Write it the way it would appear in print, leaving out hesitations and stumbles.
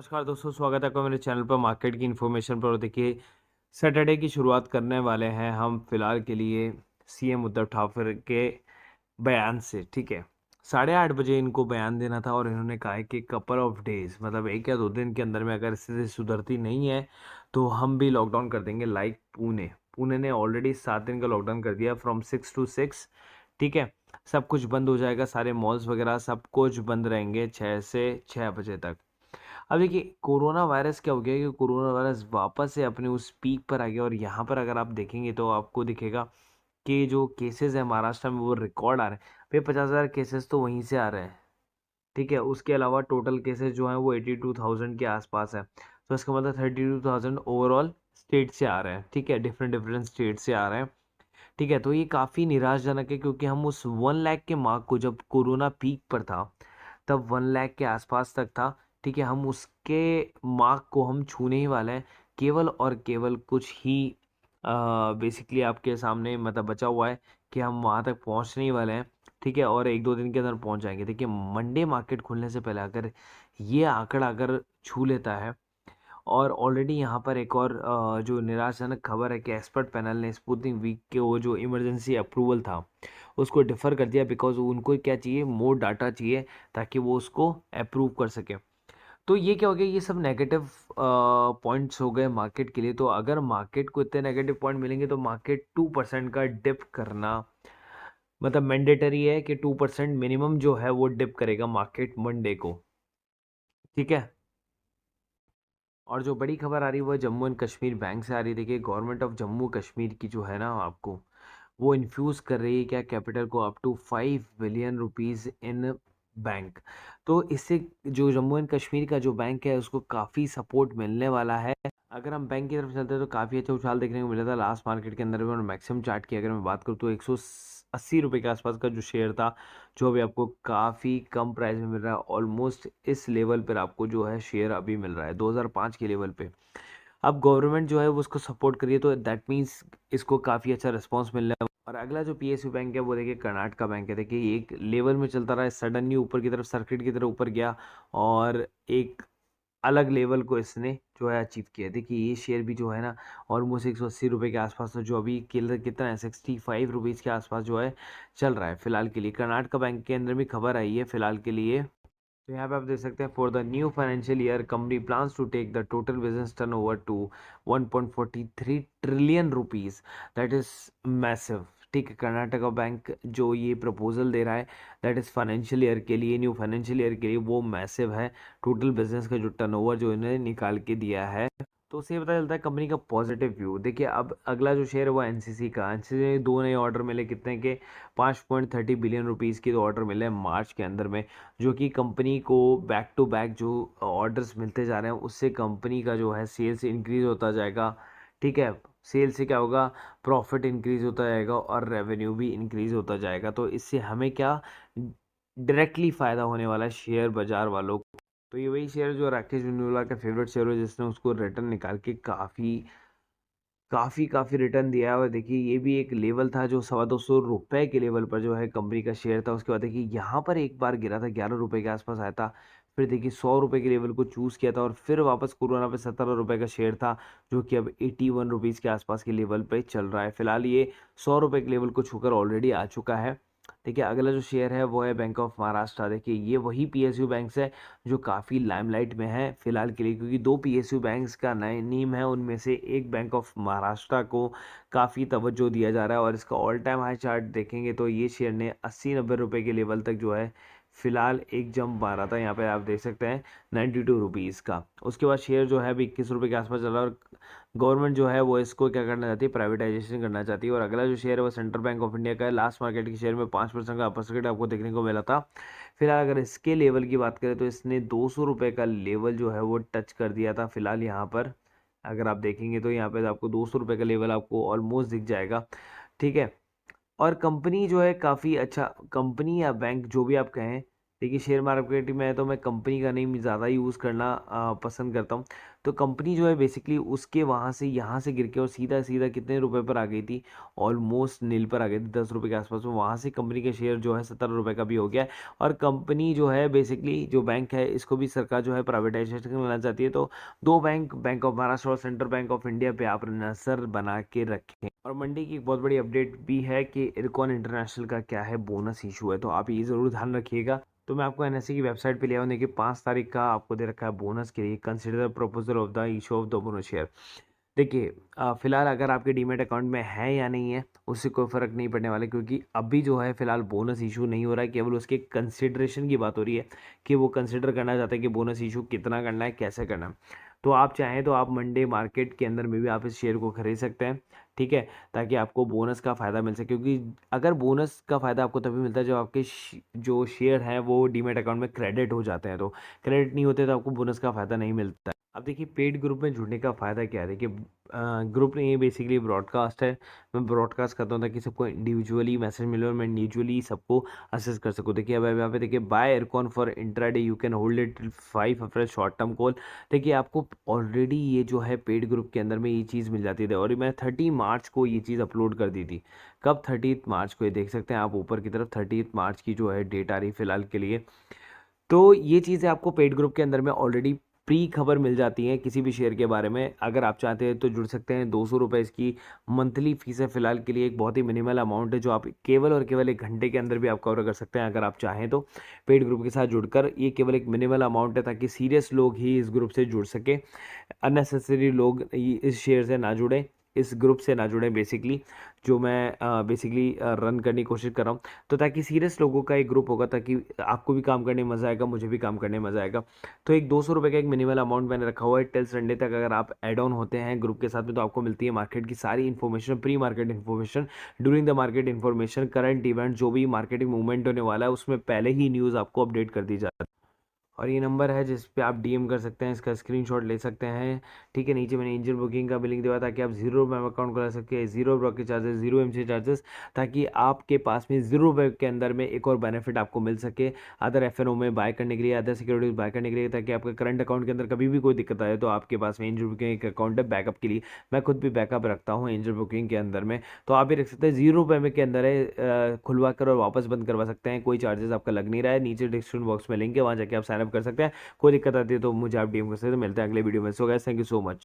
नमस्कार दोस्तों, स्वागत है आपका मेरे चैनल पर मार्केट की इन्फॉर्मेशन पर। और देखिए, सैटरडे की शुरुआत करने वाले हैं हम फिलहाल के लिए सीएम उद्धव ठाकरे के बयान से। ठीक है, 8:30 बजे इनको बयान देना था और इन्होंने कहा है कि कपल ऑफ डेज मतलब 1 या 2 दिन के अंदर में अगर स्थिति सुधरती नहीं है तो हम भी लॉकडाउन कर देंगे। लाइक पुणे पुणे ने ऑलरेडी 7 दिन का लॉकडाउन कर दिया, फ्रॉम 6 to 6। ठीक है, सब कुछ बंद हो जाएगा, सारे मॉल्स वगैरह सब कुछ बंद रहेंगे 6 से 6 बजे तक। अब देखिए, कोरोना वायरस क्या हो गया कि कोरोना वायरस वापस से अपने उस पीक पर आ गया। और यहाँ पर अगर आप देखेंगे तो आपको दिखेगा कि जो केसेस है महाराष्ट्र में वो रिकॉर्ड आ रहे हैं। भाई 50,000 केसेस तो वहीं से आ रहे हैं। ठीक है, उसके अलावा टोटल केसेस जो हैं वो 82,000 के आसपास है। तो इसका मतलब 32,000 ओवरऑल स्टेट से आ रहे हैं। ठीक है, डिफरेंट डिफरेंट स्टेट से आ रहे हैं। ठीक है, तो ये काफ़ी निराशजनक है क्योंकि हम उस 1 लाख के मार्क को, जब कोरोना पीक पर था तब 1 लाख के आसपास तक था। ठीक है, हम उसके मार्क को हम छूने ही वाले हैं। केवल और केवल कुछ ही बेसिकली आपके सामने मतलब बचा हुआ है कि हम वहाँ तक पहुँचने ही वाले हैं। ठीक है, और 1-2 दिन के अंदर पहुँच जाएंगे। देखिए, मंडे मार्केट खुलने से पहले अगर ये आंकड़ा अगर छू लेता है, और ऑलरेडी यहाँ पर एक और जो निराशाजनक खबर है कि एक्सपर्ट पैनल ने स्पुतनिक वीक के वो जो इमरजेंसी अप्रूवल था उसको डिफ़र कर दिया, बिकॉज उनको क्या चाहिए, मोर डाटा चाहिए ताकि वो उसको अप्रूव कर सके। तो ये क्या हो गया, ये सब नेगेटिव पॉइंट्स हो गए मार्केट के लिए। तो अगर मार्केट को इतने नेगेटिव पॉइंट मिलेंगे तो मार्केट 2% का डिप करना मतलब मैंडेटरी है कि 2% मिनिमम जो है वो डिप करेगा मार्केट मंडे को। ठीक है, और जो बड़ी खबर आ रही है वो जम्मू एंड कश्मीर बैंक से आ रही है। देखिए, गवर्नमेंट ऑफ जम्मू कश्मीर की जो है ना, आपको वो इन्फ्यूज़ कर रही है क्या कैपिटल को up to 5 billion rupees in bank. तो इससे जो जम्मू एंड कश्मीर का जो बैंक है उसको काफ़ी सपोर्ट मिलने वाला है। अगर हम बैंक की तरफ चलते हैं तो काफ़ी अच्छा उछाल देखने को मिला था लास्ट मार्केट के अंदर में। और मैक्सिमम चार्ट की अगर मैं बात करूँ तो 180 रुपये के आसपास का जो शेयर था, जो अभी आपको काफ़ी कम प्राइस में मिल रहा है। ऑलमोस्ट इस लेवल पर आपको जो है शेयर अभी मिल रहा है 2005 के लेवल पे। अब गवर्नमेंट जो है वो उसको सपोर्ट करिए तो दैट मीन्स इसको काफ़ी अच्छा रिस्पांस मिलने वाला है। और अगला जो पीएसयू बैंक है वो देखिए कर्नाटका बैंक है। देखिए, ये एक लेवल में चलता रहा है, सडनली ऊपर की तरफ सर्किट की तरफ ऊपर गया और एक अलग लेवल को इसने जो है अचीव किया। देखिए, ये शेयर भी जो है ना ऑलमोस्ट 180 रुपये के आसपास, तो जो अभी कितना है 65 रुपीज़ के आसपास जो है चल रहा है फिलहाल के लिए। कर्नाटका बैंक के अंदर भी खबर आई है फिलहाल के लिए। तो यहाँ पे आप देख सकते हैं, for the new financial year company plans to take the total business turnover to 1.43 trillion rupees. That is massive. ठीक है, कर्नाटका बैंक जो ये प्रपोजल दे रहा है दैट इज़ फाइनेंशियल ईयर के लिए, न्यू फाइनेंशियल ईयर के लिए, वो मैसिव है। टोटल बिजनेस का जो टर्नओवर जो इन्होंने निकाल के दिया है, तो उससे ये पता चलता है कंपनी का पॉजिटिव व्यू। देखिए, अब अगला जो शेयर है वो एनसीसी का। एनसीसी 2 नए ऑर्डर मिले कितने के, 5.30 बिलियन रुपीज़ के 2 ऑर्डर मिले हैं मार्च के अंदर में, जो कि कंपनी को बैक टू बैक जो ऑर्डर्स मिलते जा रहे हैं उससे कंपनी का जो है सेल्स इंक्रीज होता जाएगा। ठीक है, सेल से क्या होगा, प्रॉफिट इंक्रीज होता जाएगा और रेवेन्यू भी इंक्रीज होता जाएगा। तो इससे हमें क्या डायरेक्टली फ़ायदा होने वाला है शेयर बाजार वालों को। तो ये वही शेयर जो राकेश जूनवाला का फेवरेट शेयर हो, जिसने उसको रिटर्न निकाल के काफ़ी काफ़ी काफ़ी रिटर्न दिया है। और देखिए, ये भी एक लेवल था जो 225 रुपये के लेवल पर जो है कंपनी का शेयर था। उसके बाद देखिए यहाँ पर एक बार गिरा था, 11 रुपये के आसपास आया था। फिर देखिए 100 रुपये के लेवल को चूज़ किया था और फिर वापस कोरोना पे 17 रुपये का शेयर था, जो कि अब 81 रुपीज़ के आसपास के लेवल पे चल रहा है। फिलहाल ये 100 रुपये के लेवल को छूकर ऑलरेडी आ चुका है। देखिए, अगला जो शेयर है वो है बैंक ऑफ महाराष्ट्र। देखिए, ये वही पीएसयू बैंक है जो काफ़ी लाइमलाइट में है फिलहाल के लिए, क्योंकि 2 पीएसयू बैंक्स का नए नीम है, उनमें से एक बैंक ऑफ महाराष्ट्र को काफ़ी तवज्जो दिया जा रहा है। और इसका ऑल टाइम हाई चार्ट देखेंगे तो ये शेयर ने 80-90 रुपये के लेवल तक जो है फिलहाल एक जंप मारा था। यहाँ पे आप देख सकते हैं 92 रुपीज़ का। उसके बाद शेयर जो है अभी 21 रुपये के आसपास चल रहा है। और गवर्नमेंट जो है वो इसको क्या करना चाहती है, प्राइवेटाइजेशन करना चाहती है। और अगला जो शेयर है वो सेंट्रल बैंक ऑफ इंडिया का है। लास्ट मार्केट के शेयर में 5% का अपर सर्किट आपको देखने को मिला था। फिलहाल अगर इसके लेवल की बात करें तो इसने 200 रुपये का लेवल जो है वो टच कर दिया था फिलहाल यहाँ पर। अगर आप देखेंगे तो यहाँ पे आपको 200 रुपये का लेवल आपको ऑलमोस्ट दिख जाएगा। ठीक है, और कंपनी जो है काफ़ी अच्छा, कंपनी या बैंक जो भी आप कहें, देखिए शेयर मार्केट में तो मैं कंपनी का नेम ज़्यादा यूज़ करना पसंद करता हूँ। तो कंपनी जो है बेसिकली उसके वहाँ से यहाँ से गिर के और सीधा सीधा कितने रुपए पर आ गई थी, ऑलमोस्ट नील पर आ गई थी, 10 रुपये के आसपास में। वहाँ से कंपनी के शेयर जो है 17 रुपये का भी हो गया है। और कंपनी जो है बेसिकली जो बैंक है इसको भी सरकार जो है प्राइवेटाइजेशन करना चाहती है। तो दो बैंक, बैंक ऑफ महाराष्ट्र और सेंट्रल बैंक ऑफ इंडिया पे आप नज़र बना के रखें। और मंडी की एक बहुत बड़ी अपडेट भी है कि इरकॉन इंटरनेशनल का क्या है बोनस इशू है, तो आप ये ज़रूर ध्यान रखिएगा। तो मैं आपको एनएससी की वेबसाइट पे ले आऊँ। देखिए 5 तारीख का आपको दे रखा है बोनस के लिए, consider the proposal of the issue of the bonus share. देखिए फिलहाल अगर आपके डीमेट अकाउंट में है या नहीं है उससे कोई फ़र्क नहीं पड़ने वाला, क्योंकि अभी जो है फिलहाल बोनस इशू नहीं हो रहा है, केवल उसके कंसिडरेशन की बात हो रही है कि वो कंसिडर करना चाहते हैं कि बोनस इशू कितना करना है, कैसे करना है। तो आप चाहें तो आप मंडे मार्केट के अंदर में भी आप इस शेयर को खरीद सकते हैं, ठीक है, ताकि आपको बोनस का फ़ायदा मिल सके। क्योंकि अगर बोनस का फ़ायदा आपको तभी मिलता है जब आपके जो शेयर हैं वो डीमेट अकाउंट में क्रेडिट हो जाते हैं। तो क्रेडिट नहीं होते तो आपको बोनस का फ़ायदा नहीं मिलता है। अब देखिए पेड ग्रुप में जुड़ने का फ़ायदा क्या है। देखिए ग्रुप नहीं है, बेसिकली ब्रॉडकास्ट है। मैं ब्रॉडकास्ट करता हूँ ताकि सबको इंडिविजुअली मैसेज मिले और मैं इंडिविजुअली सबको असेस कर सकूँ। देखिए अब यहाँ पे देखिए बाय एयरकॉन for intraday you can hold it 5 short term call. देखिए आपको ऑलरेडी ये जो है पेड ग्रुप के अंदर में ये चीज़ मिल जाती थी और मैं 30 मार्च को ये चीज़ अपलोड कर दी थी। कब? 30 मार्च को। ये देख सकते हैं आप ऊपर की तरफ 30 मार्च की जो है डेट आ रही फिलहाल के लिए। तो ये चीज़ें आपको पेड ग्रुप के अंदर में ऑलरेडी प्री खबर मिल जाती है किसी भी शेयर के बारे में। अगर आप चाहते हैं तो जुड़ सकते हैं। 200 रुपये इसकी मंथली फीस है फिलहाल के लिए, एक बहुत ही मिनिमल अमाउंट है जो आप केवल और केवल 1 घंटे के अंदर भी आप कवर कर सकते हैं अगर आप चाहें तो पेड ग्रुप के साथ जुड़कर। ये केवल एक मिनिमल अमाउंट है ताकि सीरियस लोग ही इस ग्रुप से जुड़ सके, अननेसेसरी लोग इस शेयर से ना जुड़ें, इस ग्रुप से ना जुड़ें बेसिकली, जो मैं बेसिकली रन करने की कोशिश कर रहा हूँ। तो ताकि सीरियस लोगों का एक ग्रुप होगा ताकि आपको भी काम करने में मज़ा आएगा, मुझे भी काम करने में मज़ा आएगा। तो एक 200 रुपये का एक मिनिमल अमाउंट मैंने रखा हुआ है टिल संडे तक। अगर आप एड ऑन होते हैं ग्रुप के साथ में तो आपको मिलती है मार्केट की सारी information, pre market information, during the market information, current event, जो भी मार्केटिंग मूवमेंट होने वाला है उसमें पहले ही न्यूज़ आपको अपडेट कर दी जाती है। और ये नंबर है जिस पे आप डीएम कर सकते हैं, इसका स्क्रीनशॉट ले सकते हैं, ठीक है। नीचे मैंने एंजल बुकिंग का भी लिंक दिया ताकि आप 0 रुपये में अकाउंट खुला सकते हैं, 0 ब्रोकर चार्जेस, 0 एमसी चार्जेस, ताकि आपके पास में 0 रुपये के अंदर में एक और बेनिफिट आपको मिल सके अदर एफएनओ में बाय करने के लिए, अदर सिक्योरिटीज बाय करने के लिए, ताकि आपके करंट अकाउंट के अंदर कभी भी कोई दिक्कत आए तो आपके पास में एंजल बुकिंग एक अकाउंट है बैकअप के लिए। मैं खुद भी बैकअप रखता हूँ एंजल बुकिंग के अंदर में, तो आप भी रख सकते हैं। 0 रुपये में के अंदर है, खुलवा कर और वापस बंद करवा सकते हैं, कोई चार्जेस आपका लग नहीं रहा है। नीचे डिस्क्रिप्शन बॉक्स में लिंक है, वहाँ जाके आप साइनअप कर सकते हैं। कोई दिक्कत आती है तो मुझे आप डीएम कर सकते हैं। मिलते हैं अगले वीडियो में। So guys, thank you so much.